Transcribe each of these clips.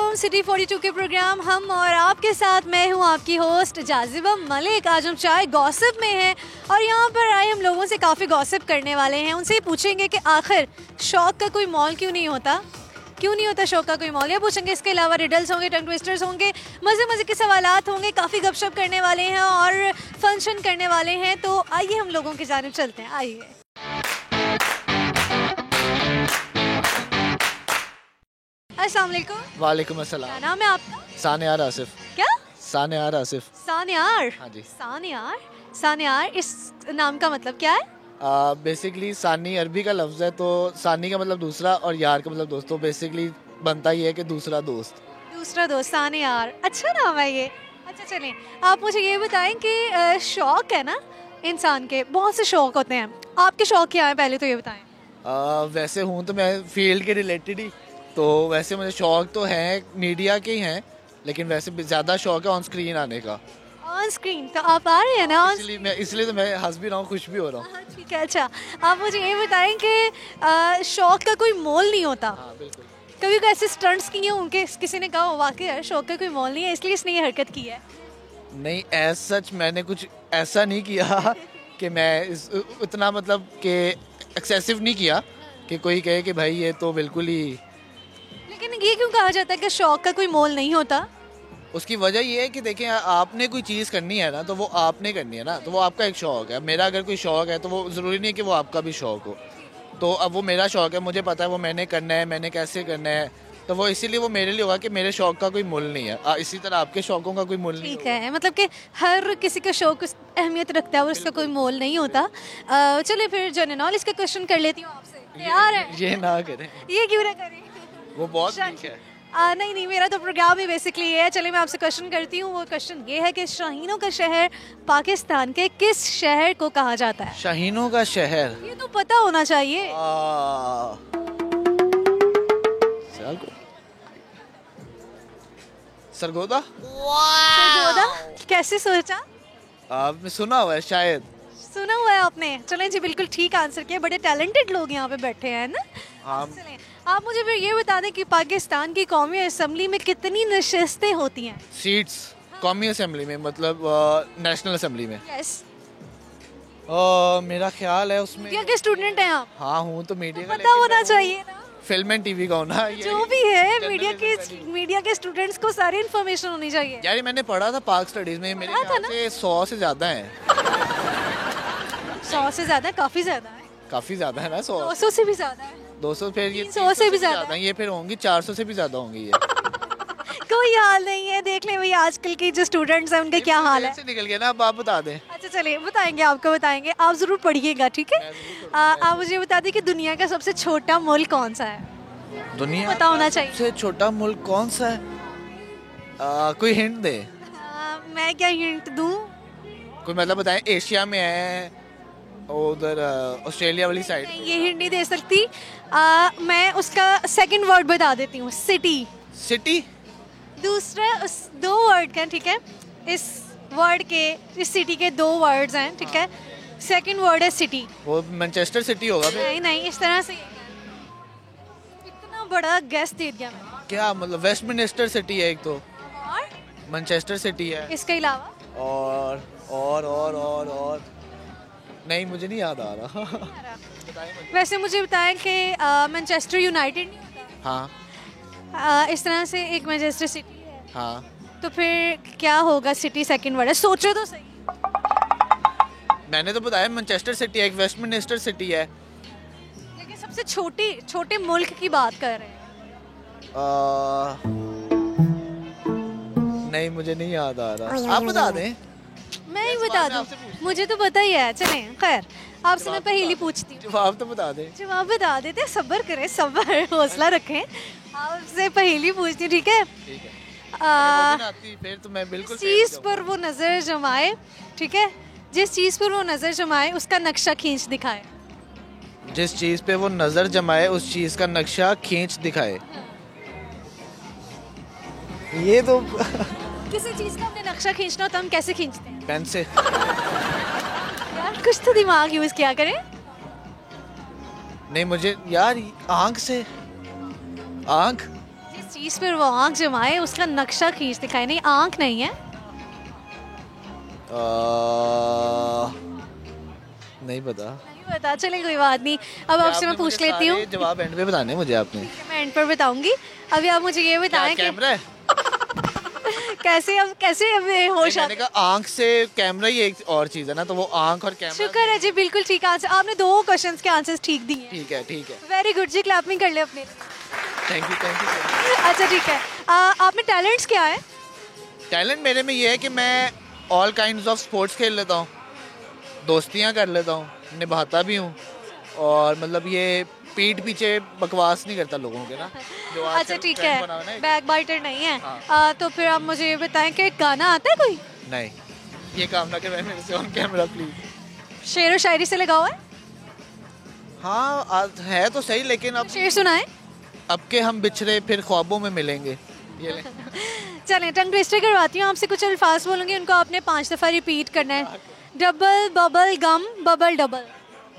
Welcome city 42 के programme हम और आपके साथ मैं हूं आपकी होस्ट जाजिबा मलिक। आज हम चाय गॉसिप में हैं और यहाँ पर आए हम लोगों से काफ़ी गॉसिप करने वाले हैं। उनसे पूछेंगे कि आखिर शौक का कोई मॉल क्यों नहीं होता, क्यों नहीं होता शौक का कोई मॉल, या पूछेंगे। इसके अलावा रिडल्स होंगे, टंग ट्विस्टर्स होंगे, मज़े मज़े के सवालात होंगे, काफ़ी गपशप करने वाले हैं और फंक्शन करने वाले हैं। तो आइए हम लोगों की जानिब चलते हैं। आइए। अस्सलाम वालेकुम। वालेकुम अस्सलाम। क्या नाम है आपका? सानियार आसिफ। क्या? सानियार आसिफ। सानियार? हाँ जी। सानियार, सानियार, इस नाम का मतलब क्या है? बेसिकली सानी अरबी का लफ्ज़ है, तो सानी का मतलब दूसरा और यार का मतलब दोस्त। तो बेसिकली बनता ही है कि दूसरा दोस्त। दूसरा दोस्त, सानियार, अच्छा नाम है ये। अच्छा चलें, आप मुझे ये बताएं कि शौक है ना इंसान के, बहुत से शौक होते हैं। आपके शौक क्या है पहले तो ये बताएं। वैसे हूँ तो मैं फील्ड के रिलेटेड ही, तो वैसे मुझे शौक तो है मीडिया के ही हैं, लेकिन वैसे ज़्यादा शौक है ऑन स्क्रीन आने का। ऑन स्क्रीन तो आप आ रहे हैं ना? इसलिए तो मैं हंस भी रहा हूँ, खुश भी हो रहा हूँ। ठीक है। अच्छा, आप मुझे ये बताएं कि शौक का कोई मोल नहीं होता। हाँ बिल्कुल। कभी कोई ऐसे स्टंट्स किए हों उनके, किसी ने कहा वाकई यार शौक का कोई मोल नहीं है इसलिए इसने ये हरकत की है? नहीं, एज सच मैंने कुछ ऐसा नहीं किया कि मैं उतना मतलब कि एक्सेसिव नहीं किया कि कोई कहे कि भाई ये तो बिल्कुल ही। लेकिन ये क्यों कहा जाता है कि शौक का कोई मोल नहीं होता? उसकी वजह ये है कि देखें, आपने कोई चीज़ करनी है ना तो वो आपने करनी है ना, तो वो आपका एक शौक है। मेरा अगर कोई शौक है तो वो ज़रूरी नहीं है कि वो आपका भी शौक हो। तो अब वो मेरा शौक है, मुझे पता है वो मैंने करना है, मैंने कैसे करना है, तो वो इसीलिए वो मेरे लिए होगा कि मेरे शौक का कोई मूल नहीं है। इसी तरह आपके शौकों का कोई मूल नहीं ठीक है, मतलब कि हर किसी का शौक अहमियत रखता है और उसका कोई मोल नहीं होता। चलिए फिर जनरल नॉलेज का क्वेश्चन कर लेती हूँ आपसे। तैयार है? ये ना करें। ये क्यों ना करें? वो बहुत ठीक है। नहीं नहीं, मेरा तो प्रोग्राम ही बेसिकली ये है। चलिए मैं आपसे क्वेश्चन करती हूँ। वो क्वेश्चन ये है कि शाहीनों का शहर पाकिस्तान के किस शहर को कहा जाता है? शाहीनों का शहर, ये तो पता होना चाहिए। सरगोदा। सरगोदा? कैसे सोचा? आपने सुना हुआ है शायद। सुना हुआ है आपने? चलें जी, बिल्कुल ठीक आंसर किया। बड़े टैलेंटेड लोग यहाँ पे बैठे हैं ना। हाँ। चलें, आप मुझे फिर ये बता दें कि पाकिस्तान की कौमी असम्बली में कितनी नशिस्तें होती हैं? सीट्स कौमी असेंबली में, मतलब नेशनल असेंबली में। यस। मेरा ख्याल है उसमें। मीडिया के स्टूडेंट हैं आप? हाँ हूँ, तो मीडिया का पता होना चाहिए ना। फिल्म एंड टीवी का होना। जो भी है, मीडिया के स्टूडेंट्स को सारी इन्फॉर्मेशन होनी चाहिए। यार मैंने पढ़ा था पाक स्टडीज में, मेरे ख्याल से 100 से ज्यादा है। 100 से ज्यादा? काफी ज्यादा है। काफी ज्यादा है ना? 100 200 से भी ज्यादा है। 200, फिर ये 300 से भी ज्यादा है। ये फिर होंगी 400 से भी ज्यादा होंगी ये। कोई हाल नहीं है, देख लें भाई आजकल के जो स्टूडेंट्स हैं उनका क्या हाल है। से निकल गया ना, अब आप बता दें। अच्छा चलिए बताएंगे, आपको बताएंगे, आप जरूर पढ़िएगा, ठीक है? आप मुझे बता दें कि दुनिया का सबसे छोटा मुल्क कौन सा है? दुनिया पता होना चाहिए। सबसे छोटा मुल्क कौन सा है? कोई हिंट दे। मैं क्या हिंट दूं? कोई मतलब बताएं। एशिया में है, उधर ऑस्ट्रेलिया वाली साइड। ये हिंट नहीं दे सकती। मैं उसका सेकंड वर्ड बता देती हूँ, सिटी। सिटी? दूसरा दो वर्ड का, ठीक है? इस वर्ड के, इस सिटी के 2 वर्ड्स हैं, ठीक है? सेकंड वर्ड है सिटी। वो मैनचेस्टर सिटी होगा फिर। नहीं नहीं, इस तरह से इतना बड़ा गेस दे दिया मैंने। क्या मतलब? वेस्टमिनिस्टर सिटी है एक तो, और मैनचेस्टर सिटी है, इसके अलावा और नहीं, मुझे नहीं याद आ रहा। वैसे मुझे बताएं कि मैनचेस्टर यूनाइटेड नहीं होता? हाँ। इस तरह से एक मैनचेस्टर सिटी है। हाँ, तो फिर क्या होगा? सिटी सेकंड वर्ड है, सोचो तो सही। मैंने तो बताया मैनचेस्टर सिटी है, एक वेस्टमिनिस्टर सिटी है। लेकिन सबसे छोटे मुल्क की बात कर रहे हैं। नहीं, मुझे नहीं याद आ रहा, आप बता दें। मैं ही बता दूं? मुझे तो पता ही है। चलें, खैर आपसे मैं पहेली पूछती हूँ। जवाब तो बता दें। जवाब बता देते हैं, सब्र करें, सब्र, हौसला रखें। आपसे पहेली पूछती हूँ, ठीक है? ठीक है। फिर तो मैं बिल्कुल चीज पर वो नजर जमाए, ठीक है? जिस चीज पर वो नजर जमाए उसका नक्शा खींच दिखाए। जिस चीज पे वो नजर जमाए उस चीज का नक्शा खींच दिखाए। ये तो किसी चीज का हमने नक्शा खींचना हो तो हम कैसे खींचते हैं? पेन से। यार कुछ तो दिमाग यूज किया करें। नहीं, मुझे यार आंख से। आंख? जिस चीज पर वो आंख जमाए, उसका नक्शा खींच दिखाए। नहीं, आंख नहीं है। नहीं पता। नहीं पता, चलिए कोई बात नहीं। अब आपसे मैं पूछ लेती हूँ। जवाब एंड पे बताने मुझे आपने। मैं एंड पर बताऊंगी। अभी आप मुझे ये बताएं कि कैमरा है? कैसे अब होश मैंने कहा आंख से कैमरा ही एक और चीज है ना, तो वो आंख और कैमरा। शुक्र है जी, बिल्कुल ठीक आंसर। आपने 2 क्वेश्चंस के आंसर्स ठीक दिए। ठीक है, ठीक है। वेरी गुड जी, क्लैपिंग कर ले अपने। Thank you, thank you. अच्छा ठीक है। आप में टैलेंट्स क्या है? टैलेंट मेरे में ये है कि मैं ऑल काइंड्स ऑफ स्पोर्ट्स खेल लेता हूँ, दोस्तियाँ कर लेता हूँ, निभाता भी हूँ, और मतलब ये पीठ पीछे बकवास नहीं करता लोगों के ना, जो आजकल अच्छा ठीक trend बना हुआ है, ना। बैक बाइटर नहीं है। हाँ। तो फिर आप मुझे ये बताएं कि गाना आता है कोई? नहीं, ये काम ना करें मेरे से ऑन कैमरा प्लीज। शेर व शायरी से लगा हुआ है? हाँ है तो सही, लेकिन अब शेर सुनाए। अब के हम बिछड़े फिर ख्वाबों में मिलेंगे, ये ले। चलें, टंग ट्विस्टर करवाती हूँ आपसे। कुछ अल्फाज बोलूँगी, उनको आपने 5 दफ़ा रिपीट करना है। Double bubble gum, bubble double.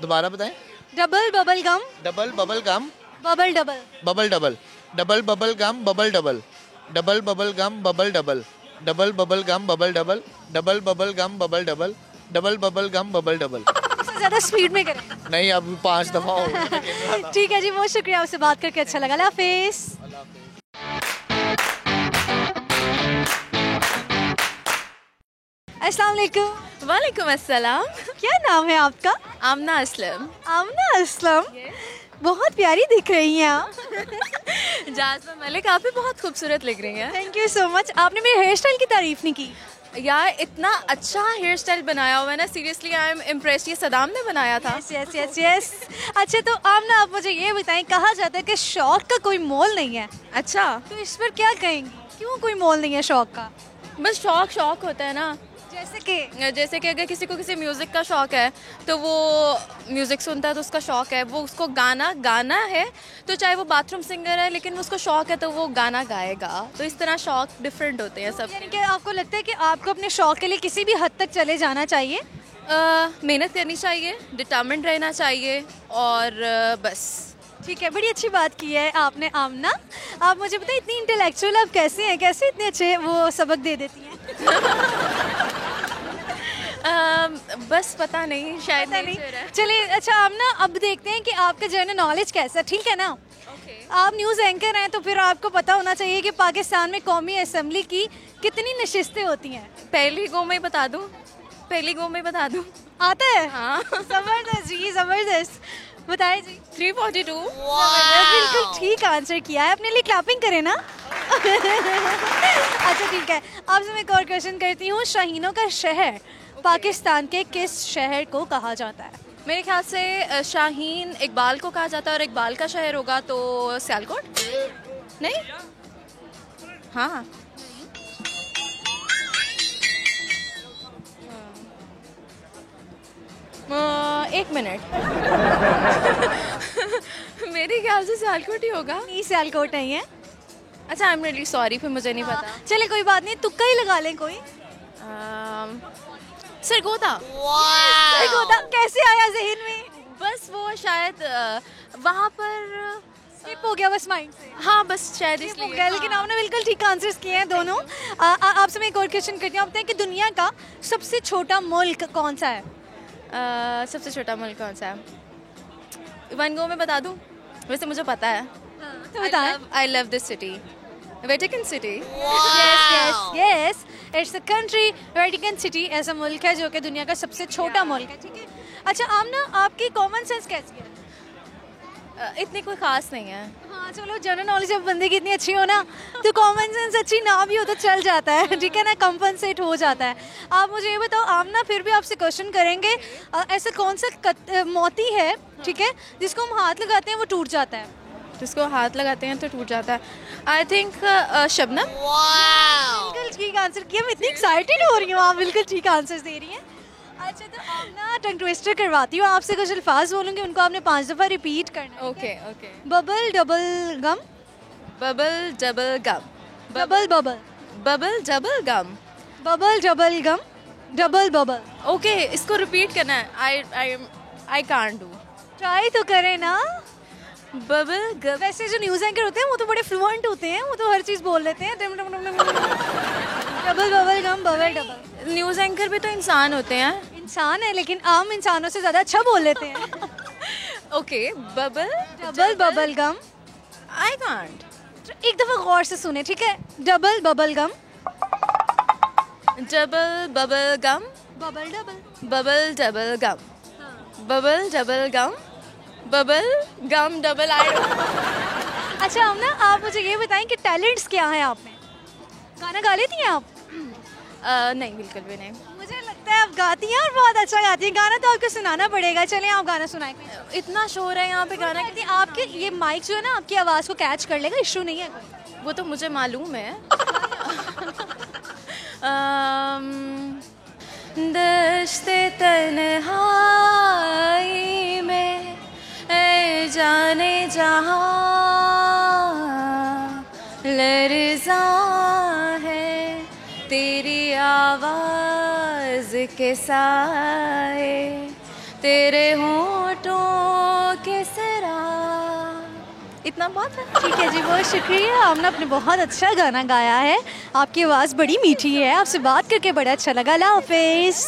दोबारा बताएं। Double bubble gum, double bubble gum, bubble double. Bubble double, double bubble gum, bubble double, double bubble gum, bubble double, double bubble gum, bubble double, double bubble gum, bubble double, double bubble gum, bubble double. इससे ज़्यादा speed में करें। नहीं, अब 5 दफा हो गया। ठीक है जी, बहुत शुक्रिया, आपसे बात करके अच्छा लगा। अल्लाह हाफिज़। अस्सलाम वालेकुम। वालेकुम अस्सलाम। क्या नाम है आपका? आमना असलम। आमना असलम। बहुत प्यारी दिख रही हैं आप। जाज़िबा मलिक, आप भी बहुत खूबसूरत लग रही हैं। Thank you so much. आपने मेरे हेयर स्टाइल की तारीफ नहीं की। यार इतना अच्छा हेयर स्टाइल बनाया हुआ है ना, सीरियसली आई एम इम्प्रेस्ड। ये सदाम ने बनाया था। Yes yes yes. अच्छा तो आमना, आप मुझे ये बताएं, कहा जाता है कि शौक का कोई मोल नहीं है। अच्छा, तो इस पर क्या कहेंगी? क्यों कोई मोल नहीं है शौक का? बस शौक शौक होता है ना। जैसे कि अगर किसी को किसी म्यूज़िक का शौक है तो वो म्यूज़िक सुनता है, तो उसका शौक है। वो उसको गाना है, तो चाहे वो बाथरूम सिंगर है, लेकिन उसको शौक है तो वो गाना गाएगा। तो इस तरह शौक डिफरेंट होते हैं सब। यानी कि आपको लगता है कि आपको अपने शौक के लिए किसी भी हद तक चले जाना चाहिए? मेहनत करनी चाहिए, डिटर्मिन्ड रहना चाहिए, और बस। ठीक है, बड़ी अच्छी बात की है आपने आमना। आप मुझे बताइए, इतनी इंटेलेक्चुअल आप कैसे हैं? कैसे इतने अच्छे वो सबक दे देती हैं? बस पता नहीं, शायद नहीं। nature है। चलिए अच्छा आमना, अब देखते हैं कि आपका जनरल नॉलेज कैसा है, ठीक है ना? आप न्यूज़ एंकर हैं, तो फिर आपको पता होना चाहिए कि पाकिस्तान में कौमी असम्बली की कितनी नशिस्तें होती हैं। पहली गो में बता दूं, पहली गो में बता दूं। आता है? हाँ। जबरदस्त जी, जबरदस्त। बताइए जी। 342। बिल्कुल ठीक आंसर किया है। अपने लिए क्लैपिंग करें ना। अच्छा ठीक है, आपसे मैं एक और क्वेश्चन करती हूँ। शाहीनों का शहर पाकिस्तान के किस शहर को कहा जाता है? मेरे ख्याल से शाहीन इकबाल को कहा जाता है, और इकबाल का शहर होगा तो सियालकोट। नहीं? हाँ। एक मिनट। मेरे ख्याल से सियालकोट ही होगा। नहीं, सियालकोट नहीं है। अच्छा, आई एम रियली सॉरी, फिर मुझे नहीं पता। चले कोई बात नहीं, तुक्का ही लगा लें कोई। सरगोदा। सरगोदा कैसे आया जहन में? बस वो शायद वहाँ पर स्किप हो गया बस माइंड से। हाँ, बस शायद स्किप हो इसलिए। गया, लेकिन आपने बिल्कुल ठीक आंसर्स किए हैं दोनों। आपसे मैं एक और क्वेश्चन करती हूँ। आप बताएं कि दुनिया का सबसे छोटा मुल्क कौन सा है? सबसे छोटा मुल्क कौन सा है? वन गो में बता दूं? वैसे मुझे पता है। तो बताएं। I love this city, Vatican city. Yes yes yes, it's a country, Vatican city ऐसा मुल्क है जो कि दुनिया का सबसे छोटा मुल्क है, ठीक है। अच्छा आमना, आपकी कॉमन सेंस कैसी है? इतनी कोई खास नहीं है। हाँ चलो, जनरल नॉलेज जब बंदे की इतनी अच्छी हो ना, तो कॉमन सेंस अच्छी ना भी हो तो चल जाता है, ठीक है ना, कंपनसेट हो जाता है। आप मुझे ये बताओ आमना, फिर भी आपसे क्वेश्चन करेंगे, ऐसा कौन सा मोती है, ठीक है, जिसको हम हाथ लगाते हैं वो टूट जाता है? जिसको हाथ लगाते हैं तो टूट जाता है। I think Shabnam. बिल्कुल ठीक आंसर किया। मैं इतनी एक्साइटेड हो रही हूँ, आप बिल्कुल ठीक आंसर दे रही हैं। अच्छा तो आमना, टंग ट्विस्टर करवाती हूँ आपसे। कुछ अल्फाज बोलूँगी, उनको आपने 5 दफ़ा रिपीट करना है। Okay okay. Bubble double gum, bubble double gum, bubble bubble, bubble double gum, bubble double gum, double bubble. Okay, इसको रिपीट करना है। I can't do. ट्राई तो करें ना। Bubble gum. वैसे जो न्यूज़ एंकर होते हैं वो तो बड़े फ्लुएंट होते हैं, वो तो हर चीज़ बोल लेते हैं। Double bubble gum bubble double. News anchor भी तो इंसान होते हैं। इंसान है लेकिन आम इंसानों से ज़्यादा अच्छा बोल लेते हैं। Okay, bubble double bubble gum. I can't. एक दफ़ा गौर से सुने, ठीक है? Double bubble gum double bubble gum bubble double. Bubble double gum bubble double gum bubble gum double. I अच्छा हम ना, आप मुझे ये बताएं कि टैलेंट्स क्या हैं आप में? गाना गा लेती हैं आप? नहीं, बिल्कुल भी नहीं। मुझे लगता है आप गाती हैं और बहुत अच्छा गाती हैं। गाना तो आपको सुनाना पड़ेगा। चलें आप गाना सुनाएं। इतना शोर है यहाँ पे गाना गाना आपके ये माइक जो है ना आपकी आवाज़ को कैच कर लेगा, इशू नहीं है कोई। वो तो मुझे मालूम है। दश्ते तन्हाई में ऐ जाने जहाँ लर्ज़ा है तेरी आवाज़ के साए, तेरे होठों के सरा। इतना बहुत है। ठीक है जी, बहुत शुक्रिया। आपने अपने बहुत अच्छा गाना गाया है, आपकी आवाज़ बड़ी मीठी है। आपसे बात करके बड़ा अच्छा लगा। अल्लाह हाफिज़।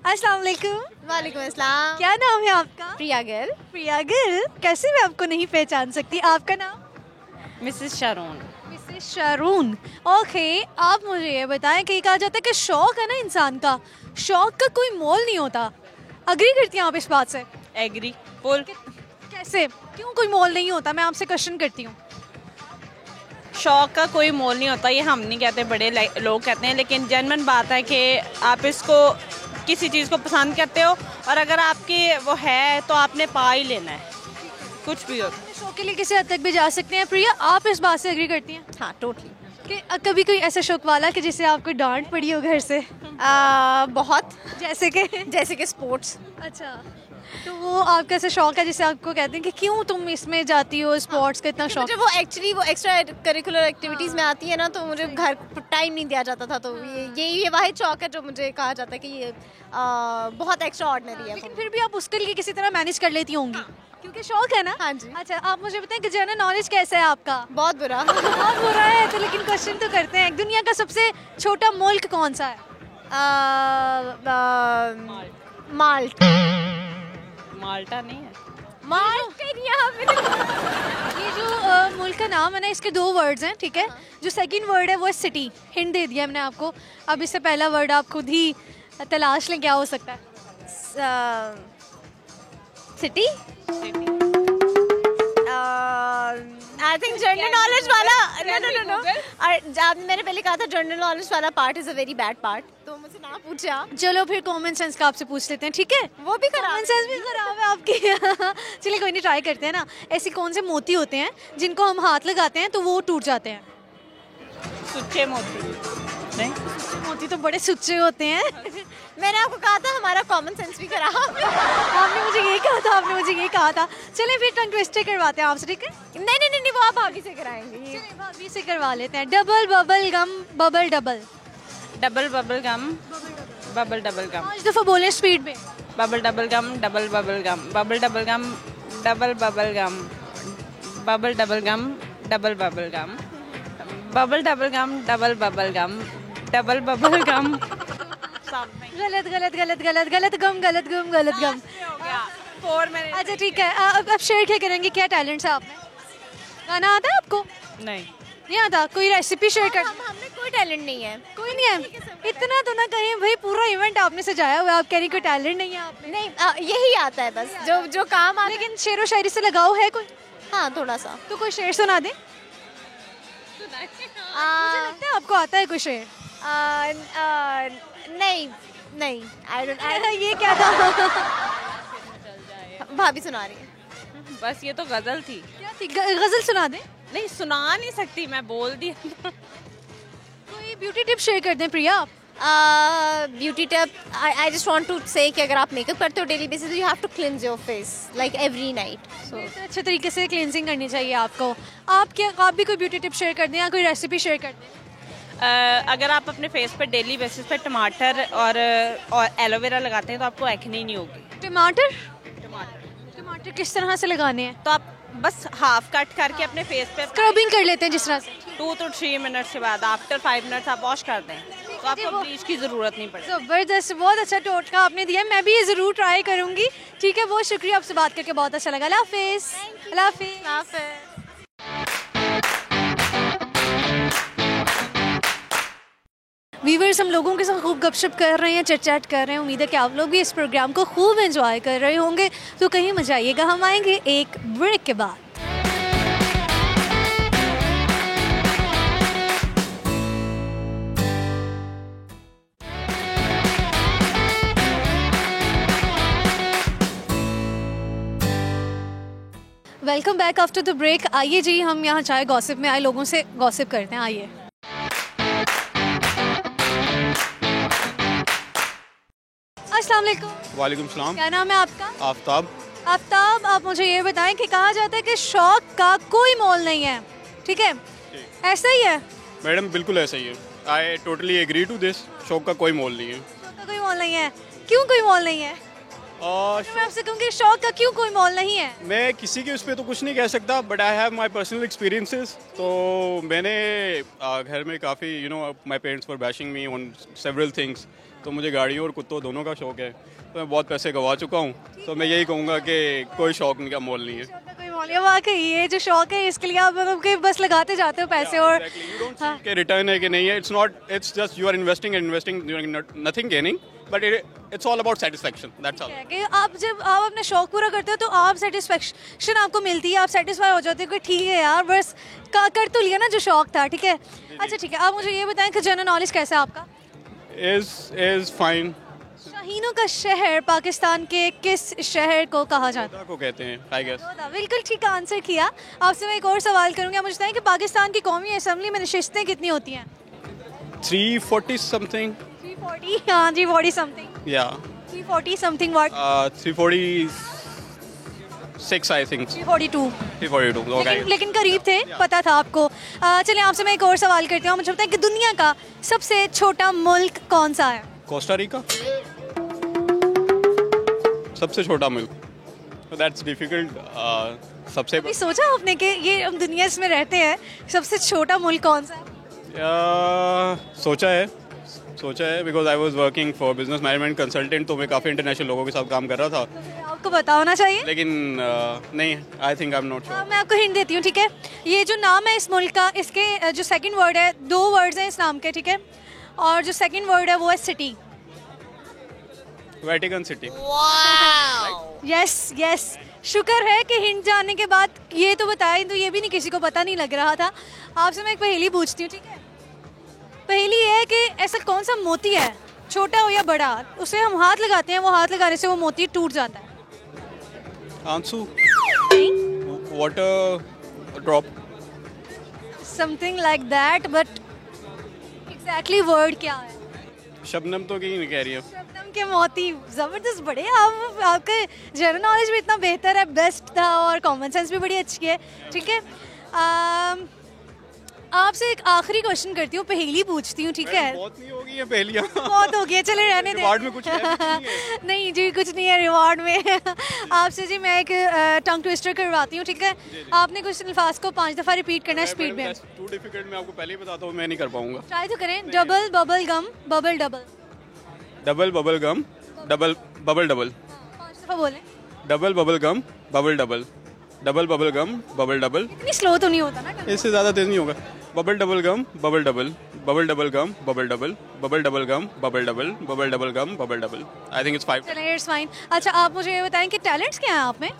अस्सलाम वालेकुम। वालेकुम अस्सलाम। क्या नाम है आपका? प्रिया गिल। प्रिया गिल। कैसे मैं आपको नहीं पहचान सकती? आपका नाम? Mrs Sharone. Mrs Sharone. Okay, आप मुझे ये बताएं कि कहा जाता है कि शौक है ना इंसान का, शौक का कोई मोल नहीं होता। अग्री करती हैं आप इस बात से? एग्री। बोल। कैसे, क्यों कोई मोल नहीं होता? मैं आपसे क्वेश्चन करती हूँ। शौक का कोई मोल नहीं होता, ये हम नहीं कहते, बड़े लोग कहते हैं, लेकिन जेन्युइन बात है कि आप इसको किसी चीज़ को पसंद करते हो और अगर आपकी वो है तो आपने पा ही लेना है, कुछ भी हो। शौक के लिए किसी हद तक भी जा सकते हैं। प्रिया, आप इस बात से एग्री करती हैं? हाँ, टोटली। कि कभी कोई ऐसा शौक वाला कि जिसे आपको डांट पड़ी हो घर से? बहुत। जैसे कि स्पोर्ट्स। अच्छा, तो वो आपका ऐसा शौक है जिसे आपको कहते हैं कि क्यों तुम इसमें जाती हो, स्पोर्ट्स का इतना शौक? मुझे वो एक्चुअली वो एक्स्ट्रा करिकुलर एक्टिविटीज़ में आती है ना, तो मुझे घर टाइम नहीं दिया जाता था, तो ये वाहिद शौक है जो मुझे कहा जाता है कि ये बहुत एक्स्ट्रा ऑर्डिनरी है। लेकिन फिर भी आप उसके लिए किसी तरह मैनेज कर लेती होंगी क्योंकि शौक है ना। हाँ जी। अच्छा, आप मुझे बताएं कि जनरल नॉलेज कैसा है आपका? बहुत बुरा। बहुत बुरा है तो लेकिन क्वेश्चन तो करते हैं। दुनिया का सबसे छोटा मुल्क कौन सा है? माल्ट। माल्टा नहीं है। ये जो मुल्क का नाम है ना, इसके दो वर्ड्स हैं, ठीक है? जो सेकंड वर्ड है वो है सिटी। हिंट दे दिया मैंने आपको। अब इससे पहला वर्ड आप खुद ही तलाश लें, क्या हो सकता है? City. I think general knowledge वाला। नो। आपने मैंने पहले कहा था जनरल नॉलेज वाला part is a very bad part, तो मुझसे ना पूछे आप। चलो फिर कॉमन सेंस का आपसे पूछ लेते हैं, ठीक है? वो भी खराब। कॉमन सेंस भी खराब है आपकी। चलिए कोई नहीं, ट्राई करते हैं ना। ऐसे कौन से मोती होते हैं जिनको हम हाथ लगाते हैं तो वो टूट जाते हैं? सुच्चे मोती। नहीं, मोती तो बड़े सुच्चे होते हैं। मैंने आपको कहा था हमारा कॉमन सेंस भी खराब। आपने मुझे यही कहा था। चलिए फिर टंग ट्विस्टर करवाते हैं आपसे, ठीक है? नहीं, वो आप भाभी से कराएंगे। चलिए भाभी से करवा लेते हैं। Double bubble gum bubble double. Double bubble gum bubble double gum. 5 दफ़ा बोले स्पीड में। Bubble double gum double bubble gum bubble double gum double bubble gum bubble double gum double bubble gum bubble double gum double bubble gum double bubble gum. गलत gum. 4 minute. अच्छा ठीक है, अब share क्या करेंगे? क्या talents है आप में? गाना आता है आपको? नहीं आता। कोई रेसिपी शेयर कर? हमने कोई टैलेंट नहीं है। कोई नहीं है? इतना तो ना कहें भाई, पूरा इवेंट आपने सजाया हुआ है, आप कह रही कोई टैलेंट नहीं है आप में? नहीं, यही आता है बस, जो काम आता है। लेकिन शेरो शायरी से लगाओ है कोई? हाँ, थोड़ा सा। तो कोई शेर सुना दे। मुझे लगता है आपको आता है कोई शेर। नहीं, आई डोंट। ये क्या था? भाभी सुना रही है। बस ये तो गजल थी। क्या थी? गजल सुना दे। नहीं, सुना नहीं सकती, मैं बोल दी। कोई ब्यूटी टिप शेयर कर दें प्रिया आप? Beauty tip, I just want to say कि अगर आप मेकअप करते हो daily basis, you have to cleanse your face like every night. So अच्छे तरीके से क्लींजिंग करनी चाहिए आपको। आप भी कोई ब्यूटी टिप शेयर कर दें या कोई रेसिपी शेयर कर दें? अगर आप अपने फेस पे डेली बेसिस पे टमाटर और एलोवेरा लगाते हैं तो आपको एक्ने नहीं होगी। टमाटर टमाटर किस तरह से लगाने हैं? तो आप बस हाफ कट करके अपने फेस पे स्क्रबिंग कर लेते हैं जिस तरह से। 2 to 3 मिनट्स के बाद आफ्टर 5 मिनट्स आप वॉश कर दें तो आपको ब्लीच की ज़रूरत नहीं पड़ेगी। जबरदस्त, बहुत अच्छा टोटका आपने दिया, मैं भी ये ज़रूर ट्राई करूंगी। ठीक है, बहुत शुक्रिया, आपसे बात करके बहुत अच्छा लगा। अल्लाह हाफिज़। अल्लाह हाफिज़। व्यूअर्स, हम लोगों के साथ खूब गपशप कर रहे हैं, चट चैट कर रहे हैं। उम्मीद है कि आप लोग भी इस प्रोग्राम को खूब एंजॉय कर रहे होंगे। तो कहीं मत जाइएगा, हम आएंगे एक ब्रेक के बाद। Welcome back after the break. आइए जी, हम यहाँ चाय गॉसिप में आए लोगों से गॉसिप करते हैं। आइए। अस्सलाम वालेकुम। वालेकुम सलाम। क्या नाम है आपका? आफ्ताब। आफ्ताब, आप मुझे ये बताएं कि कहा जाता है कि शौक का कोई मोल नहीं है, ठीक है? ऐसा ही है? मैडम बिल्कुल ऐसा ही है। I totally agree to this. शौक का कोई मोल नहीं है। शौक का कोई मोल नहीं है? क्यों कोई मोल नहीं है? तो मैं आपसे कहूँगी शौक का क्यों कोई मोल नहीं है? मैं किसी के उस पर तो कुछ नहीं कह सकता, but I have my personal experiences. तो मैंने घर में काफ़ी my parents were bashing me on several things. तो मुझे गाड़ियों और कुत्तों दोनों का शौक है, तो मैं बहुत पैसे गंवा चुका हूँ। तो मैं यही कहूँगा कि कोई शौक का मोल नहीं है। शौक का कोई मोल नहीं है। वाकई ये जो शौक है इसके लिए आप मतलब कि बस लगाते जाते हो पैसे और के रिटर्न है कि नहीं है। It's just you are investing nothing gaining, but it's all about satisfaction, that's all. कि आप जब आप अपना शौक पूरा करते हो तो आप सेटिस्फेक्शन आपको मिलती है, आप सेटिस्फाई हो जाते हो कि ठीक है यार, बस कर तो लिया ना जो शौक था। ठीक है, अच्छा ठीक है, आप मुझे ये बताएं कि जनरल नॉलेज कैसा है आपका? Is fine. शाहीनों का शहर पाकिस्तान के किस शहर को कहा जाता है? को कहते हैं, आई गेस। बिल्कुल ठीक आंसर किया। आपसे मैं एक और सवाल करूंगी, आप मुझे बताएं कि पाकिस्तान की कौमी असेंबली में नशिस्तें कितनी होती हैं? 340 समथिंग। 340? हाँ जी, 40 समथिंग। या 340 something what? 346 I think. 342। 342 okay. लेकिन करीब थे, पता था आपको। चलिए आपसे मैं एक और सवाल करती हूँ, मुझे बताएं कि दुनिया का सबसे छोटा मुल्क कौन सा है? Costa Rica. सबसे छोटा मुल्क, दैट्स डिफिकल्ट। सबसे अभी सोचा आपने कि ये हम दुनिया में रहते हैं, सबसे छोटा मुल्क कौन सा है? सोचा है because I was working for business management consultant, तो मैं काफ़ी इंटरनेशनल लोगों के साथ काम कर रहा था। आपको पता होना चाहिए, लेकिन नहीं, I think I am not sure. मैं आपको हिंट देती हूँ, ठीक है? ये जो नाम है इस मुल्क का, इसके जो सेकंड वर्ड है, 2 वर्ड्स हैं इस नाम के, ठीक है? और जो सेकंड वर्ड है वो है city. Vatican city. Yes yes, शुक्र है कि हिंट जानने के बाद ये तो बताया, तो ये भी नहीं किसी को पता नहीं लग रहा था। आपसे मैं एक पहेली पूछती हूँ, ठीक है? पहेली ये है कि ऐसा कौन सा मोती है, छोटा हो या बड़ा, उसे हम हाथ लगाते हैं, वो हाथ लगाने से वो मोती टूट जाता है? आंसू। Water drop. Something like that, but exactly word क्या है? शबनम तो कहीं नहीं कह रही है। शबनम के मोती। जबरदस्त, बड़े आप, आपका जनरल नॉलेज भी इतना बेहतर है, बेस्ट था, और कॉमन सेंस भी बड़ी अच्छी है। ठीक है, आपसे एक आखिरी क्वेश्चन करती हूँ, पहेली पूछती हूँ, ठीक है? बहुत नहीं होगी ये पहेलियाँ। बहुत हो गया, चले रहने दें। रिवार्ड में कुछ है? नहीं जी, कुछ नहीं है रिवार्ड में। आपसे जी मैं एक टंग ट्विस्टर करवाती हूँ, ठीक है? आपने कुछ अल्फाज को 5 दफ़ा रिपीट करना है स्पीड में। टू डिफिकल्ट, मैं आपको पहले ही बताता हूँ, मैं नहीं कर पाऊंगा। ट्राई तो करें। Double bubble gum bubble double. Double bubble gum double bubble double. 5 दफ़ा बोलें। Double bubble gum bubble double. Double bubble gum bubble double. इतनी स्लो तो नहीं होता ना? इससे ज़्यादा तेज नहीं होगा। Bubble double gum bubble double. Bubble double gum bubble double. Bubble double gum bubble double. Bubble double gum bubble double. I think it's 5। चलिए, इट्स फाइन। अच्छा, आप मुझे ये बताएं कि टैलेंट्स क्या हैं आप में?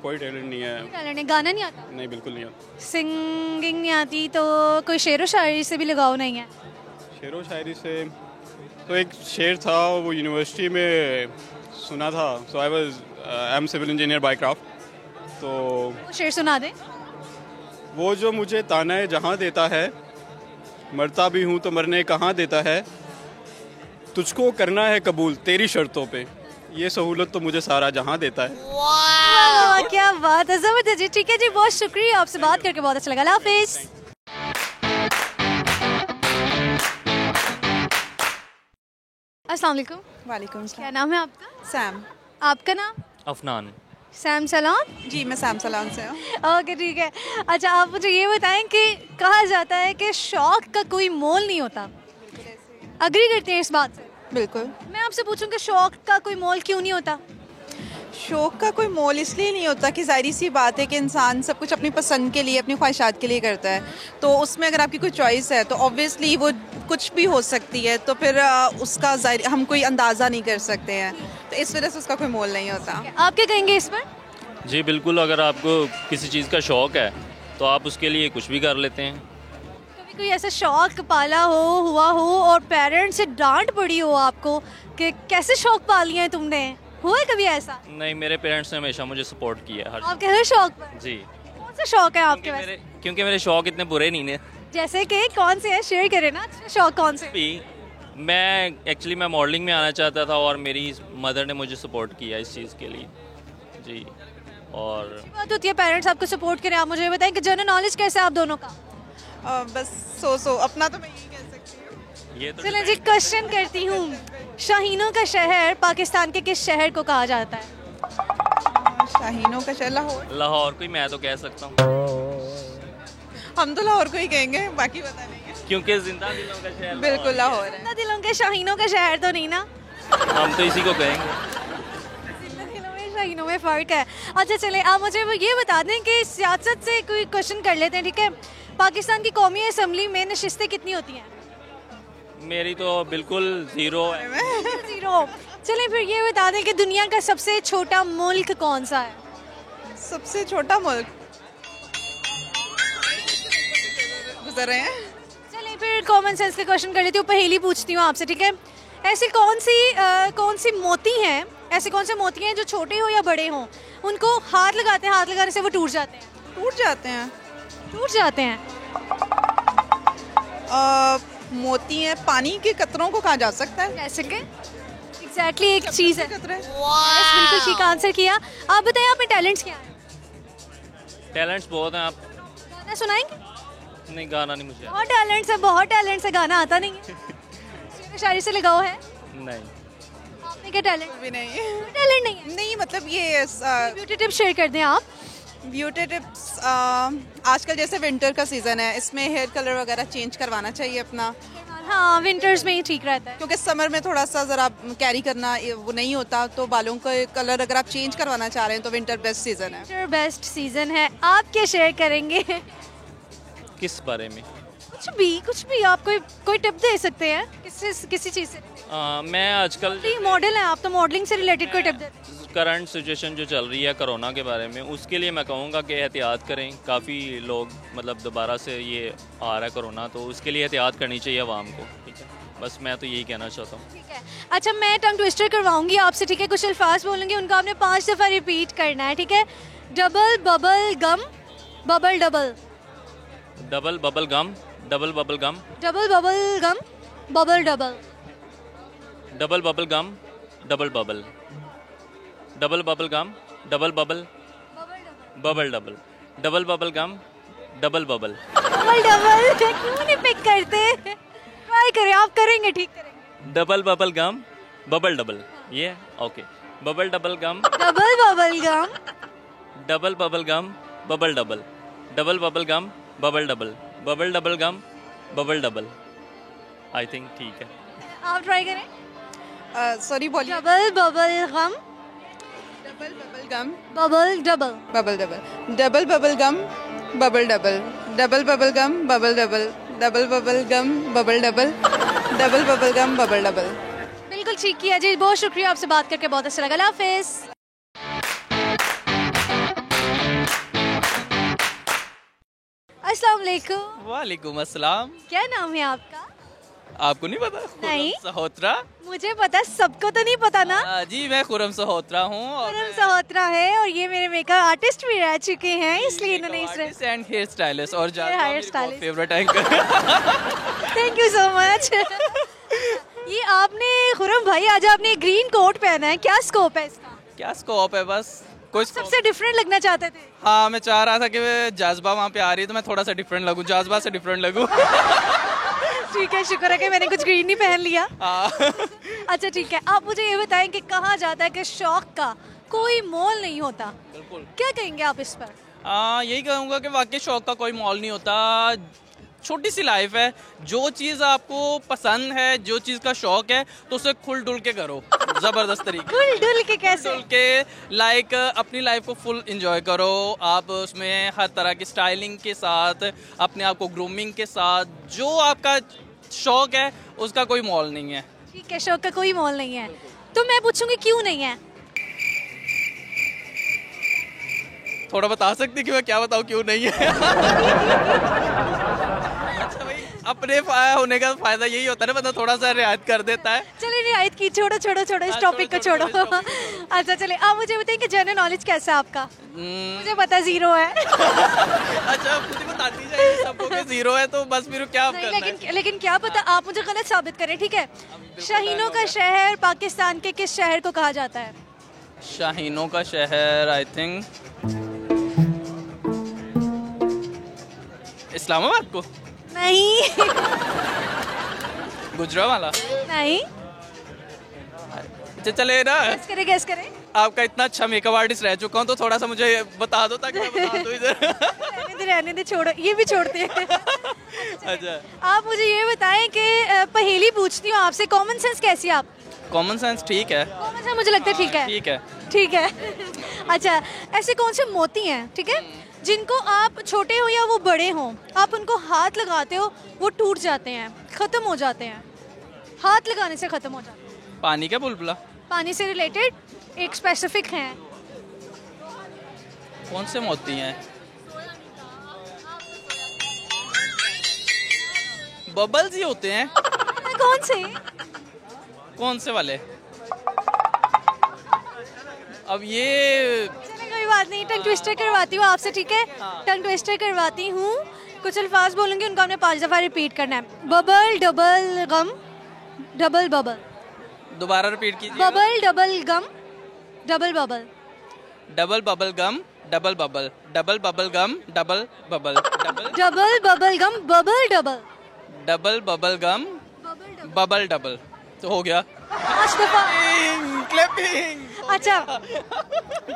कोई टैलेंट नहीं है। टैलेंट है? गाना नहीं आता? नहीं, बिल्कुल नहीं आता। सिंगिंग नहीं आती, तो कोई शेर व शायरी से भी लगाव नहीं है? शेर व शायरी से तो एक शेर था, वो यूनिवर्सिटी में सुना था। So I am civil engineer by craft. तो वो शेर सुना दे। वो जो मुझे ताना जहाँ देता है, मरता भी हूँ तो मरने कहाँ देता है, तुझको करना है कबूल तेरी शर्तों पे, ये सहूलत तो मुझे सारा जहाँ देता है। वाह, क्या बात है, जबरदस्त जी। ठीक है जी, बहुत शुक्रिया, आपसे बात करके बहुत अच्छा लगा। अल्लाह हाफिज़। अस्सलाम वालेकुम। वालेकुम क्या नाम है आपका? सैम। आपका नाम? अफनान। सैम सलाम। जी मैं सैम सलाम से हूँ। ओके ठीक है। अच्छा आप मुझे ये बताएं कि कहा जाता है कि शौक का कोई मोल नहीं होता, अग्री करते हैं इस बात से? बिल्कुल। मैं आपसे पूछूं कि शौक का कोई मोल क्यों नहीं होता? शौक का कोई मोल इसलिए नहीं होता कि जाहिर सी बात है कि इंसान सब कुछ अपनी पसंद के लिए, अपनी ख्वाहिशात के लिए करता है, तो उसमें अगर आपकी कोई चॉइस है तो ऑब्वियसली वो कुछ भी हो सकती है, तो फिर उसका हम कोई अंदाज़ा नहीं कर सकते हैं, तो इस वजह से उसका कोई मोल नहीं होता। आप क्या कहेंगे इस पर? जी बिल्कुल, अगर आपको किसी चीज़ का शौक़ है तो आप उसके लिए कुछ भी कर लेते हैं। कभी कोई ऐसा शौक पाला हुआ हो और पेरेंट्स से डांट पड़ी हो आपको कि कैसे शौक पाल लिया है तुमने, हुआ है कभी ऐसा? नहीं, मेरे पेरेंट्स ने हमेशा मुझे सपोर्ट किया है हर आपके हर शौक पर? जी। कौन सा शौक है आपके वैसे? क्योंकि मेरे शौक इतने बुरे नहीं है। जैसे कि कौन से है, शेयर करें ना, शौक कौन से? मैं मॉडलिंग में आना चाहता था और मेरी मदर ने मुझे सपोर्ट किया इस चीज़ के लिए जी। और बात होती है पेरेंट्स आपको सपोर्ट करें। आप मुझे बताएं कि जनरल नॉलेज कैसा है आप दोनों का? बस सो अपना तो मैं यही कह सकती हूँ। ये तो चलें जी, क्वेश्चन करती हूँ, शाहीनों का शहर पाकिस्तान के किस शहर को कहा जाता है? शाहीनों का शहर लाहौर। लाहौर को ही मैं तो कह सकता हूँ। हम तो लाहौर को ही कहेंगे, बाकी पता नहीं है। क्योंकि जिंदा दिलों का शहर बिल्कुल लाहौर है। जिंदा दिलों के शाहीनों का शहर तो नहीं ना? हम तो इसी को कहेंगे। जिंदा दिलों में शाहीनों में फ़र्क है। अच्छा चले, आप मुझे वो ये बता दें कि सियासत से कोई क्वेश्चन कर लेते हैं, ठीक है? पाकिस्तान की कौमी असम्बली में नशिस्तें कितनी होती हैं? मेरी तो बिल्कुल ज़ीरो है। ज़ीरो। चलें फिर ये बता दें कि दुनिया का सबसे छोटा मुल्क कौन सा है? सबसे छोटा मुल्क गुजर रहे हैं। चलें फिर कॉमन सेंस के क्वेश्चन कर लेती हूँ, पहेली पूछती हूँ आपसे, ठीक है? ऐसी कौन सी मोती हैं, ऐसे कौन से मोती हैं जो छोटे हो या बड़े हों, उनको हाथ लगाते हैं, हाथ लगाने से वो टूट जाते हैं? टूट जाते हैं। टूट जाते हैं। मोती है, पानी के कतरों को कहा जा सकता है। जैसे कि एग्जैक्टली एक चीज़ है। कतरे। Yes, बिल्कुल ठीक आंसर किया। आप बताइए आपके टैलेंट्स क्या हैं? टैलेंट्स बहुत हैं। आप गाना सुनाएंगे? नहीं, गाना नहीं मुझे। बहुत टैलेंट्स है, बहुत टैलेंट्स है, गाना आता नहीं है। शायरी से लगाओ है? नहीं। आपने क्या टैलेंट? भी नहीं। टैलेंट नहीं है? नहीं मतलब ये ब्यूटी टिप शेयर कर दें आप। ब्यूटी टिप्स, आजकल जैसे विंटर का सीज़न है, इसमें हेयर कलर वगैरह चेंज करवाना चाहिए अपना। हाँ, विंटर्स में ही ठीक रहता है, क्योंकि समर में थोड़ा सा ज़रा कैरी करना वो नहीं होता, तो बालों का कलर अगर आप चेंज करवाना चाह रहे हैं तो विंटर बेस्ट सीज़न है। विंटर बेस्ट सीजन है। आप क्या शेयर करेंगे? किस बारे में? कुछ भी आप कोई टिप दे सकते हैं किसी चीज़ से? मैं आजकल मॉडल हैं आप, तो मॉडलिंग से रिलेटेड कोई टिप देते हैं? करंट सिचुएशन जो चल रही है कोरोना के बारे में, उसके लिए मैं कहूँगा कि एहतियात करें। काफ़ी लोग मतलब दोबारा से ये आ रहा है कोरोना, तो उसके लिए एहतियात करनी चाहिए आवाम को, ठीक है? बस मैं तो यही कहना चाहता हूँ। ठीक है। अच्छा मैं टंग ट्विस्टर करवाऊंगी आपसे, ठीक है? कुछ अल्फाज बोलूँगी, उनको आपने 5 दफ़ा रिपीट करना है, ठीक है? Double bubble gum bubble double. Double bubble gum double bubble gum. Double bubble gum bubble double. Double bubble gum double bubble. Double bubble gum double bubble bubble double. Double bubble gum double bubble bubble double. क्यों नहीं pick करते? Try करें, आप करेंगे, ठीक करेंगे। Double bubble gum bubble double. ये okay. Bubble double gum double bubble gum double bubble gum bubble double. Double bubble gum bubble double. Bubble double gum bubble double. I think ठीक है। आप ट्राई करें। सॉरी बोलिए। Double bubble gum double bubble gum bubble double. Bubble double. Double bubble gum bubble double. Double bubble gum bubble double. Double bubble gum bubble double. Double bubble gum bubble double. बिल्कुल ठीक किया जी, बहुत शुक्रिया, आपसे बात करके बहुत अच्छा लगा। अल्लाह हाफिज़। अस्सलाम वालेकुम। वालेकुम अस्सलाम। क्या नाम है आपका? आपको नहीं पता? नहीं। खुरम सहोत्रा। मुझे पता, सबको तो नहीं पता ना। जी मैं खुरम सहोत्रा हूँ। खुरम सहोत्रा है और ये मेरे मेकअप आर्टिस्ट भी रह चुके हैं, इसलिए इन्होंने इस एंड हेयर स्टाइलिस्ट और hair stylist favourite anchor. Thank you so much. ये आपने खुरम भाई, आज आपने ग्रीन कोट पहना है, क्या स्कोप है इसका? क्या स्कोप है? बस कुछ सबसे डिफरेंट लगना चाहते थे। हाँ, मैं चाह रहा था कि जाज़बा वहाँ पे आ रही है तो मैं थोड़ा सा डिफरेंट लगूँ, जाज़बा से डिफरेंट लगूँ। ठीक है, शुक्र है कि मैंने कुछ ग्रीन नहीं पहन लिया। अच्छा ठीक है, आप मुझे ये बताएं कि कहा जाता है कि शौक का कोई मोल नहीं होता, बिल्कुल। क्या कहेंगे आप इस पर? यही कहूँगा कि वाकई शौक का कोई मोल नहीं होता। छोटी सी लाइफ है, जो चीज़ आपको पसंद है, जो चीज़ का शौक है, तो उसे खुल डुल के करो, ज़बरदस्त तरीके खुल डुल के कैसे? डुल के लाइक अपनी लाइफ को फुल एंजॉय करो। आप उसमें हर तरह की स्टाइलिंग के साथ, अपने आप को ग्रूमिंग के साथ, जो आपका शौक है उसका कोई मोल नहीं है। ठीक है, शौक का कोई मोल नहीं है। तो मैं पूछूंगी क्यों नहीं है? थोड़ा बता सकती कि मैं क्या बताऊँ क्यों नहीं है? अच्छा भाई, अपने होने का फायदा यही होता है ना, बंदा थोड़ा सा रियायत कर देता है। चलिए रियायत की, छोड़ो इस टॉपिक को छोड़ो। अच्छा चलिए, आप मुझे बताइए कि जनरल नॉलेज कैसा है आपका? मुझे पता 0 है। अच्छा, मुझे बताती जाइए सबको कि 0 है, तो बस फिर क्या नहीं, लेकिन क्या पता आप मुझे गलत साबित करें, ठीक है? शाहीनों का शहर पाकिस्तान के किस शहर को कहा जाता है? शाहीनों का शहर आई थिंक इस्लामाबाद को। नहीं। गुजरावाला। नहीं। अच्छा चले ना, गेस करें। आपका इतना अच्छा मेकअप आर्टिस्ट रह चुका हूँ, तो थोड़ा सा मुझे बता दो ताकि मैं बता दूँ इधर। रहने दे, छोड़ो, ये भी छोड़ते हैं। अच्छा, आप मुझे ये बताएं कि पहेली पूछती हूँ आपसे, कॉमन सेंस कैसी है आप? कॉमन सेंस ठीक है। कॉमन सेंस मुझे लगता है ठीक है। ठीक है। अच्छा, ऐसे कौन से मोती हैं, ठीक है, जिनको आप छोटे हो या वो बड़े हो, आप उनको हाथ लगाते हो वो टूट जाते हैं, खत्म हो जाते हैं, हाथ लगाने से खत्म हो जाते हैं? पानी का बुलबुला। पानी से रिलेटेड एक स्पेसिफिक है। कौन से मोती हैं? बबल्स ही होते हैं। कौन से वाले? अब ये कोई बात नहीं, टंग ट्विस्टर करवाती हूँ आपसे, ठीक है? टंग ट्विस्टर करवाती हूँ, कुछ अल्फाज बोलूंगी, उनको हमने 5 दफा रिपीट करना है। Bubble double gum double bubble. दोबारा रिपीट कीजिए। Bubble double gum double bubble. Double bubble gum double bubble, double bubble gum double bubble, double bubble gum bubble double, double bubble gum bubble double. तो हो गया 5 दफा। Clapping. अच्छा,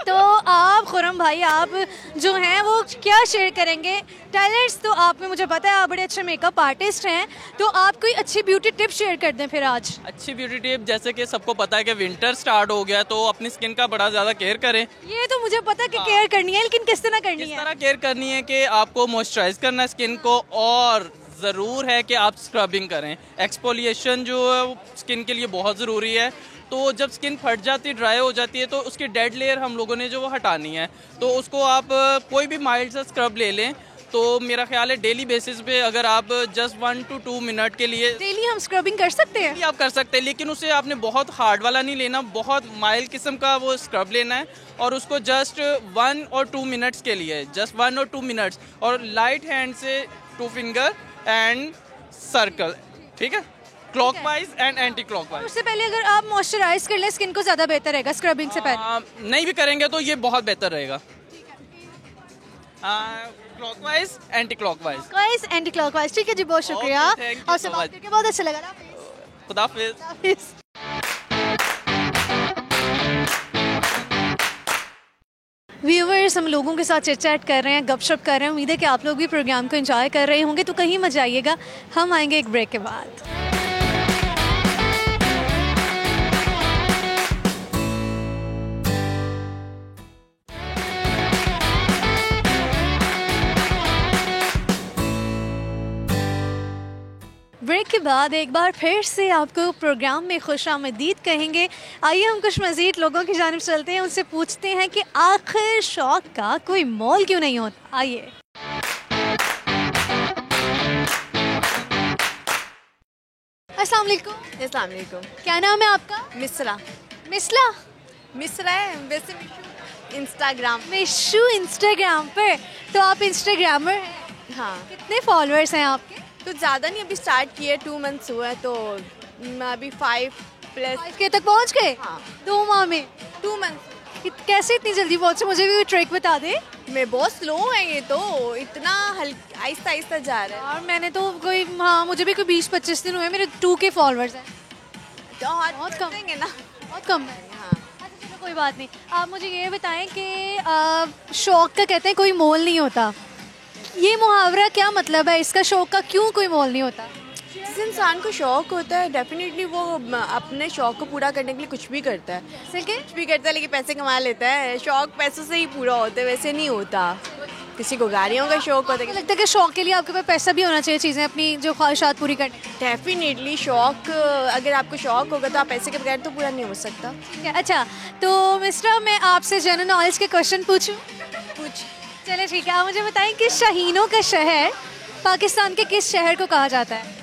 तो आप खुरम भाई, आप जो हैं वो क्या शेयर करेंगे? टैलेंट्स तो आप में मुझे पता है, आप बड़े अच्छे मेकअप आर्टिस्ट हैं, तो आप कोई अच्छी ब्यूटी टिप शेयर कर दें फिर आज। अच्छी ब्यूटी टिप, जैसे कि सबको पता है कि विंटर स्टार्ट हो गया, तो अपनी स्किन का बड़ा ज़्यादा केयर करें। ये तो मुझे पता है कि केयर करनी है, लेकिन किस तरह करनी है? किस तरह केयर करनी है कि आपको मॉइस्चराइज करना है स्किन को, और ज़रूर है कि आप स्क्रबिंग करें। एक्सफोलिएशन जो है वो स्किन के लिए बहुत ज़रूरी है। तो जब स्किन फट जाती है, ड्राई हो जाती है, तो उसकी डेड लेयर हम लोगों ने जो वो हटानी है, तो उसको आप कोई भी माइल्ड सा स्क्रब ले लें। तो मेरा ख्याल है डेली बेसिस पे अगर आप जस्ट 1 to 2 मिनट के लिए डेली हम स्क्रबिंग कर सकते हैं। आप कर सकते हैं, लेकिन उसे आपने बहुत हार्ड वाला नहीं लेना, बहुत माइल्ड किस्म का वो स्क्रब लेना है, और उसको जस्ट 1 or 2 मिनट्स के लिए, जस्ट 1 or 2 मिनट्स, और लाइट हैंड से 2 फिंगर एंड सर्कल, ठीक है, क्लॉकवाइज एंड एंटी क्लॉकवाइज। उससे पहले अगर आप मॉइस्चराइज कर लें स्किन को ज़्यादा बेहतर रहेगा स्क्रबिंग से पहले। नहीं भी करेंगे तो ये बहुत बेहतर रहेगा। Clockwise anti clockwise. Anti clockwise, ठीक है जी, बहुत शुक्रिया, आपसे बात करके बहुत अच्छा लगा। खुदा हाफिज। व्यूवर्स, हम लोगों के साथ चिट चैट कर रहे हैं, गपशप कर रहे हैं, उम्मीद है कि आप लोग भी प्रोग्राम को एंजॉय कर रहे होंगे, तो कहीं मत जाइएगा, हम आएंगे एक ब्रेक के बाद। ब्रेक के बाद एक बार फिर से आपको प्रोग्राम में खुशामदीद कहेंगे। आइए हम कुछ मज़ीद लोगों की जानिब चलते हैं, उनसे पूछते हैं कि आखिर शौक का कोई मोल क्यों नहीं होता। आइए। अस्सलाम वालेकुम। क्या नाम है आपका? मिश्रा। मिश्रा है वैसे, मिशू इंस्टाग्राम पर। तो आप इंस्टाग्रामर हैं? हाँ। कितने फॉलोअर्स हैं आपके? तो ज़्यादा नहीं, अभी स्टार्ट किए 2 मंथ्स हुआ है, तो अभी 5+ के तक पहुंच गए। हाँ। 2 माह में 2 मंथ्स। कैसे इतनी जल्दी पहुंचे? मुझे भी कोई ट्रिक बता दे। मैं बहुत स्लो है, ये तो इतना आहिस्ता आहिस्ता जा रहा है। और मैंने तो कोई, हाँ, मुझे भी कोई 20-25 दिन हुए, मेरे 2K फॉलोअर्स हैं। बहुत कम देंगे ना। बहुत कम है। अच्छा चलो कोई बात नहीं, आप मुझे ये बताएं कि शौक का कहते हैं कोई मोल नहीं होता, ये मुहावरा क्या मतलब है इसका? शौक का क्यों कोई मोल नहीं होता? जिस इंसान को शौक होता है डेफिनेटली वो अपने शौक को पूरा करने के लिए कुछ भी करता है। कुछ भी करता है लेकिन पैसे कमा लेता है। शौक पैसों से ही पूरा होता है, वैसे नहीं होता। किसी को गाड़ियों का शौक होता है, लगता है कि शौक के लिए आपके पास पैसा भी होना चाहिए, चीज़ें अपनी जो ख्वाहिशात पूरी करने। डेफिनेटली शौक, अगर आपको शौक होगा तो आप पैसे के बगैर तो पूरा नहीं हो सकता। ठीक है, अच्छा तो मिस्टर मैं आपसे जनरल नॉलेज के क्वेश्चन पूछूं? चले ठीक है, आप मुझे बताएं कि शाहीनों का शहर पाकिस्तान के किस शहर को कहा जाता है?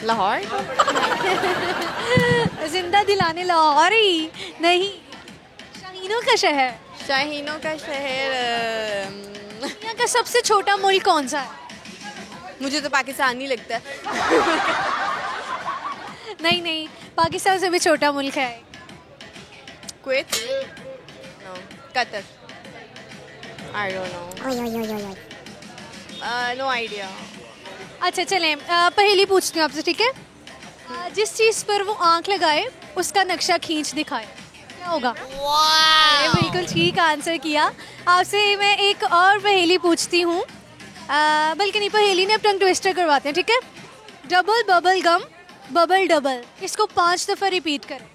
लाहौर। जिंदा दिलाने लाहौर ही नहीं, शाहीनों का शहर। शाहीनों का शहर दुनिया का सबसे छोटा मुल्क कौन सा है? मुझे तो पाकिस्तान ही लगता है। नहीं नहीं, पाकिस्तान से भी छोटा मुल्क है। Kuwait? No, Qatar. I don't know. No idea. अच्छा चलें, पहेली पूछती हूँ आपसे, ठीक है? जिस चीज़ पर वो आंख लगाए उसका नक्शा खींच दिखाए, क्या होगा? ये बिल्कुल ठीक आंसर किया। आपसे मैं एक और पहेली पूछती हूँ, बल्कि नहीं, पहेली ने अब टंग ट्विस्टर करवाते हैं, ठीक है? Double bubble gum bubble double, इसको 5 दफ़ा रिपीट करें।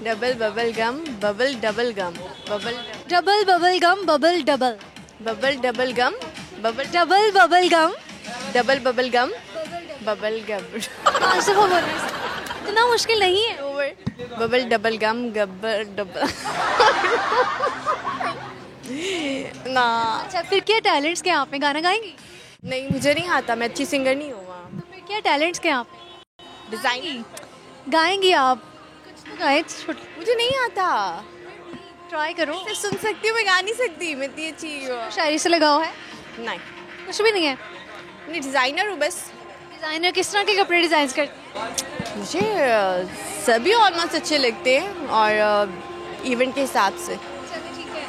Double bubble gum bubble double gum bubble double bubble gum bubble double bubble double gum bubble double bubble gum double bubble gum bubble gum. 5 दफ़ा बोलना, इतना मुश्किल नहीं है। बबल डबल गम गब्बर डबल। ना। अच्छा फिर क्या टैलेंट्स क्या आप में? गाना गाएंगी? नहीं, मुझे नहीं आता, मैं अच्छी सिंगर नहीं हूँ। तो फिर क्या टैलेंट्स क्या आप में? डिजाइन गाएंगी आप? कुछ तो गाए, मुझे नहीं आता। ट्राई करो। सिर्फ सुन सकती हूँ, मैं गा नहीं सकती। मैं इतनी अच्छी शायरी से लगाओ है? नहीं, कुछ भी नहीं है। नहीं, डिजाइनर हूँ बस। डिजाइनर किस तरह के कपड़े डिजाइन करते? मुझे सभी ऑलमोस्ट अच्छे लगते हैं और इवेंट के हिसाब से। चलिए ठीक है,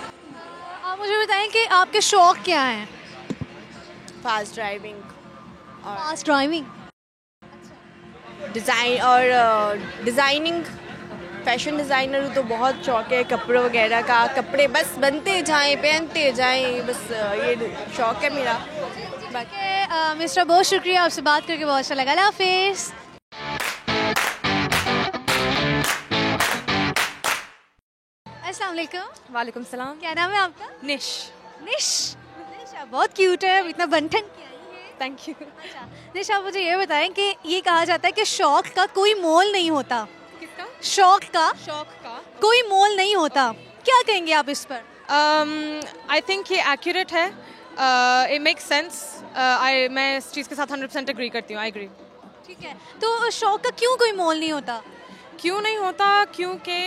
आप मुझे बताएं कि आपके शौक क्या हैं? फास्ट ड्राइविंग और फास्ट ड्राइविंग, डिज़ाइन और डिज़ाइनिंग। फैशन डिज़ाइनर हूँ तो बहुत शौक है कपड़ों वगैरह का। कपड़े बस बनते जाएं, पहनते जाएं, बस ये शौक है मेरा। बाकी मिस्टर बहुत शुक्रिया, आपसे बात करके बहुत अच्छा लगा। अल्लाह हाफिज़। अस्सलाम वालेकुम। वालेकुम सलाम। क्या नाम है आपका? निश। निश, निश आप बहुत क्यूट है, इतना बनठन किया है। Thank you. अच्छा निश, आप मुझे ये बताएं कि ये कहा जाता है कि शौक का कोई मोल नहीं होता। किसका? शौक का कोई मोल नहीं होता, क्या कहेंगे आप इस पर? आई थिंक ये एक्यूरेट है। It makes sense. मैं इस चीज़ के साथ 100% एग्री करती हूँ। I agree. ठीक है, तो शौक का क्यों कोई मोल नहीं होता? क्यों नहीं होता? क्योंकि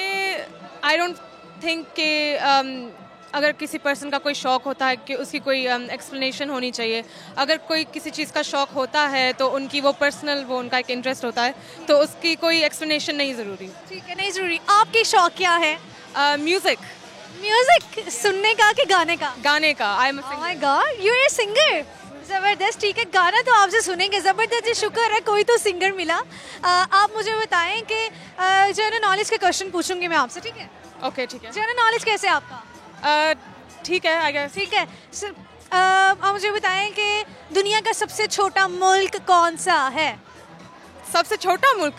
आई डोंट थिंक कि अगर किसी पर्सन का कोई शौक होता है कि उसकी कोई एक्सप्लेनेशन होनी चाहिए। अगर कोई किसी चीज़ का शौक होता है तो उनकी वो पर्सनल, वो उनका एक इंटरेस्ट होता है, तो उसकी कोई एक्सप्लेनेशन नहीं ज़रूरी। ठीक है, नहीं ज़रूरी। आपकी शौक क्या है? म्यूज़िक। म्यूजिक सुनने का कि गाने का? गाने का। I am oh my God, you are a singer. ज़बरदस्त। ठीक है, गाना तो आपसे सुनेंगे। ज़बरदस्त, शुक्र है कोई तो सिंगर मिला। आप मुझे बताएं कि जनरल नॉलेज के क्वेश्चन पूछूंगी मैं आपसे, ठीक है? ओके ठीक है। जनरल नॉलेज कैसे है आपका? ठीक है, आई गेस। ठीक है, आप मुझे बताएं कि दुनिया का सबसे छोटा मुल्क कौन सा है? सबसे छोटा मुल्क?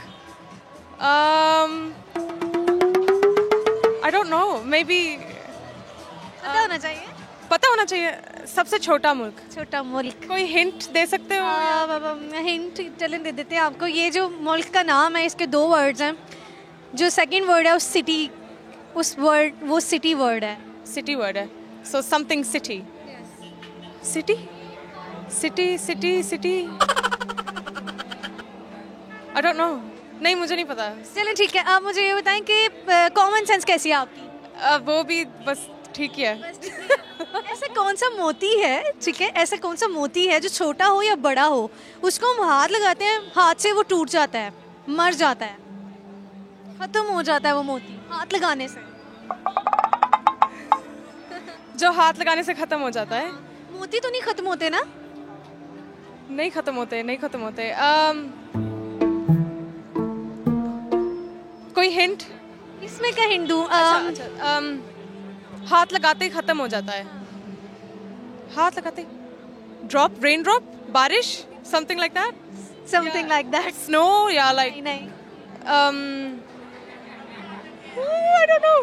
आई डोंट नो, मे बी। पता होना चाहिए। पता होना चाहिए। सबसे छोटा मुल्क? छोटा मुल्क। कोई हिंट दे सकते हो? हिंट चलें दे देते हैं आपको। ये जो मुल्क का नाम है, इसके 2 वर्ड्स हैं। जो सेकंड वर्ड है उस सिटी, उस वर्ड, वो सिटी वर्ड है। सिटी वर्ड है। So something city. City city city city. I don't no. नहीं, मुझे नहीं पता। चलें ठीक है, आप मुझे ये बताएं कि कॉमन सेंस कैसी है आपकी? वो भी बस ठीक ही है। ऐसा कौन सा मोती है, ठीक है, ऐसा कौन सा मोती है जो छोटा हो या बड़ा हो, उसको हम हाथ लगाते हैं, हाथ से वो टूट जाता है, मर जाता है, खत्म हो जाता है वो मोती हाथ लगाने से? जो हाथ लगाने से खत्म हो जाता है? मोती तो नहीं खत्म होते ना? नहीं खत्म होते, नहीं खत्म होते। कोई हिंट? इसमें क्या हिंट दूँ? हाथ लगाते ही खत्म हो जाता है। हाथ लगाते ड्रॉप, रेन ड्रॉप, बारिश, something like that. Something like that. Snow या लाइक नहीं I don't know.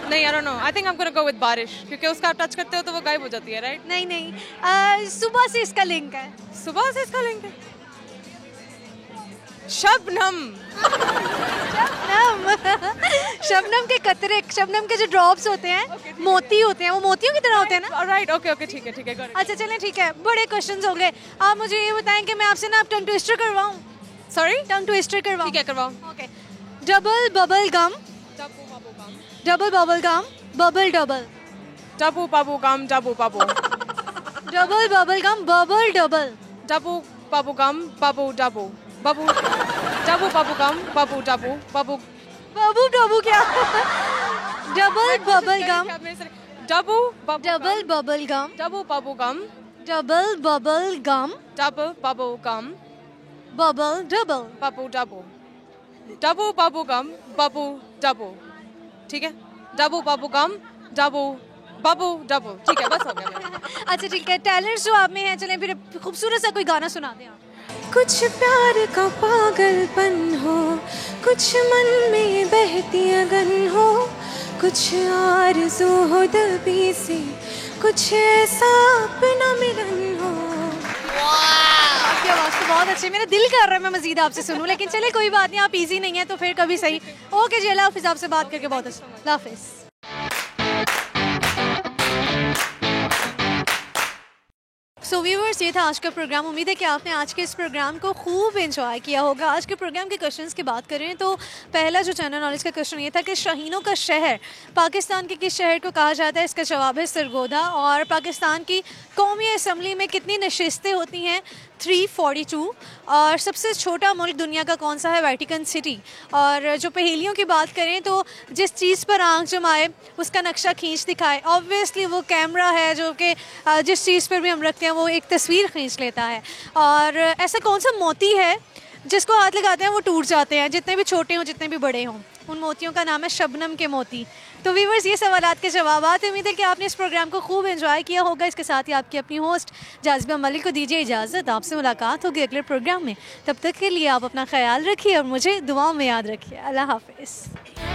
नहीं, I don't know. I think I'm gonna go with बारिश, क्योंकि उसका आप टच करते हो तो वो गायब हो जाती है, राइट? नहीं, सुबह से इसका लिंक है। सुबह से इसका लिंक है। शबनम। शबनम के कतरे, शबनम के जो ड्रॉप्स होते हैं, मोती होते हैं, वो मोतियों की तरह होते हैं ना? राइट, ओके, ठीक है। अच्छा चलें, ठीक है, बड़े क्वेश्चंस हो गए। आप मुझे ये बताएं कि मैं आपसे ना टंग ट्विस्टर करवाऊं? सॉरी, टंग ट्विस्टर करवाऊं? ठीक है, करवाओ। Okay. Double bubble gum, double bubble gum, bubble double, डबू बाबू गम, डबू बाबू, double bubble gum, bubble double, डबू बाबू गम, बाबू डबू, बाबू डबू बाबू गम, बाबू डबू, बाबू बाबू डबू क्या? डबल बबल गम, डबू डबल बबल गम, डबू बाबू गम, डबल बबल गम, डबल बाबू गम, बबल डबल, बाबू डबू, डबू बाबू गम, बाबू डबू, ठीक है? डबू बाबू गम, डबू बाबू डबू, ठीक है, बस हो गया मेरा। अच्छा ठीक है, टैलेंट्स जो आप में हैं, चलें फिर खूबसूरत सा कोई गाना सुना दें आप। कुछ प्यार का पागलपन हो, कुछ मन में बहती अगन हो, कुछ आरज़ू हो दबी सी, कुछ ऐसा अपना मिलन हो। आपकी आवाज़ तो बहुत अच्छी है, मेरा दिल कर रहा है मैं मजीद आपसे सुनूं, लेकिन चले कोई बात नहीं, आप इजी नहीं है तो फिर कभी सही। ओके जी, अल्लाह हाफिज़, आपसे बात करके बहुत अच्छा, अल्लाह हाफिज़। सो व्यूअर्स, ये था आज का प्रोग्राम। उम्मीद है कि आपने आज के इस प्रोग्राम को खूब एंजॉय किया होगा। आज के प्रोग्राम के क्वेश्चंस की बात करें तो पहला जो जनरल नॉलेज का क्वेश्चन ये था कि शाहीनों का शहर पाकिस्तान के किस शहर को कहा जाता है? इसका जवाब है सरगोधा। और पाकिस्तान की कौमी असम्बली में कितनी नशिस्तें होती हैं? 342। और सबसे छोटा मुल्क दुनिया का कौन सा है? Vatican city. और जो पहेलियों की बात करें तो जिस चीज़ पर आंख जमाए उसका नक्शा खींच दिखाए, ऑब्वियसली वो कैमरा है, जो कि जिस चीज़ पर भी हम रखते हैं वो एक तस्वीर खींच लेता है। और ऐसा कौन सा मोती है जिसको हाथ लगाते हैं वो टूट जाते हैं, जितने भी छोटे हों जितने भी बड़े हों? उन मोतियों का नाम है शबनम के मोती। तो व्यूअर्स, ये सवालात के जवाब। उम्मीद है कि आपने इस प्रोग्राम को खूब एंजॉय किया होगा। इसके साथ ही आपकी अपनी होस्ट जाज़िबा मलिक को दीजिए इजाज़त। आपसे मुलाकात होगी अगले प्रोग्राम में। तब तक के लिए आप अपना ख्याल रखिए और मुझे दुआओं में याद रखिए। अल्लाह हाफिज़।